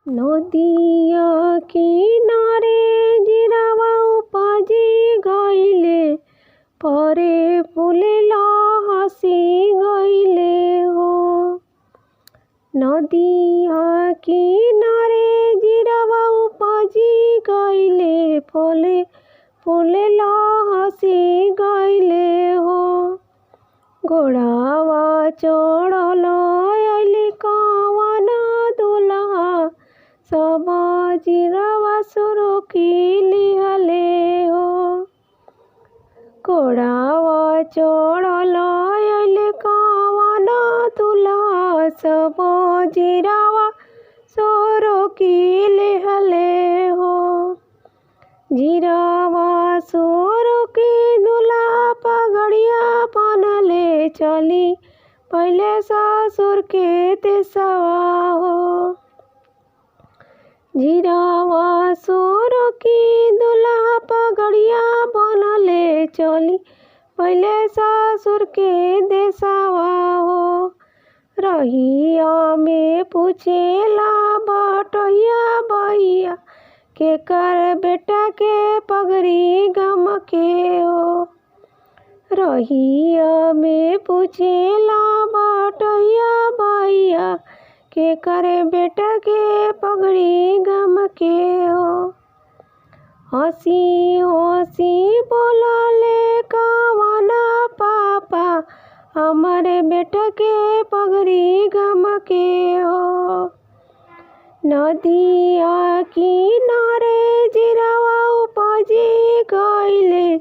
नदिया किनारे जिरावा उपजी गइले, परे फुलेला हसी गइले हो। नदिया किनारे जिरावा उपजी गइले, फुलेला हसी गइले हो। घोड़ावा चढ़ल अइली कवन दुल्हा, सब जिरावा सुरुकी लिहले हो। घोड़ावा चढ़ल अइली कवन दुल्हा, सब जिरावा सुरुकी लिहले हो। जिरावा सुरुकी दुल्हा पगड़िया बनले, चली पहले ससुर के देशवा हो। जिरावा सुरुकी दुल्हा पगड़िया बनले, चली पहले ससुर के देशवा हो। रहिया में पूछेला बटहिया भैया, केकर बेटा के पगड़ी गम के हो। रहिया में पूछेला बटहिया भैया, केकर बेटा के पगड़ी गम के हो। हंसी हंसी बोलले कवन पापा, हमारे बेटा के पगड़ी गम के हो। नदिया किनारे जिरावा उपजी गइले,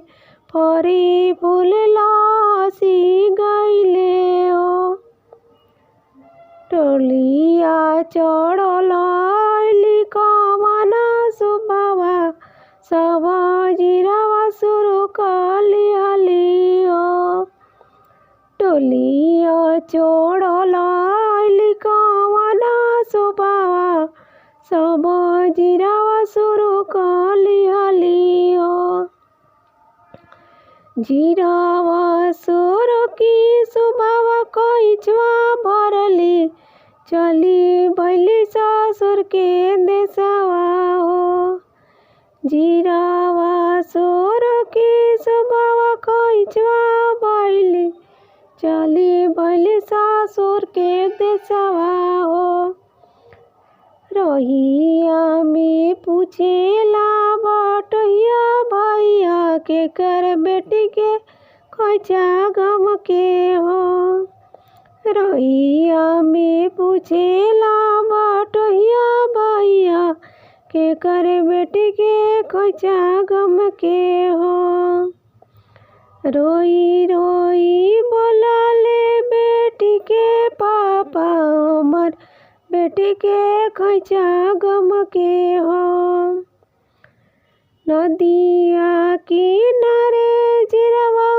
फरी फुलेला हसी गइले हो। टोलिया चढ़ल अइली कवन सुबवा, सब जिरावा सुरुकी लिहली हो। टोलिया चढ़ल अइली कवन सुबवा, सब जिरावा सुरुकी लिहली हो। जिरावा सुरुकी सुबवा कइचवा भरली, चली भइली ससुर के देशवा हो। जिरावा सुरुकी सुबवा कइचवा भइली, चली भइली ससुर के देशवा हो। रहिया में पूछेला बटहिया भैया, केकर बेटी के खोइचा गम के हो। रहिया में पूछेला बटहिया भैया, केकर बेटी के खोइचा गम के हो। रोई रोई बोलले बेटी के पापा, हमर बेटी के खोइचा गम के हो। नदिया किनारे जिरावा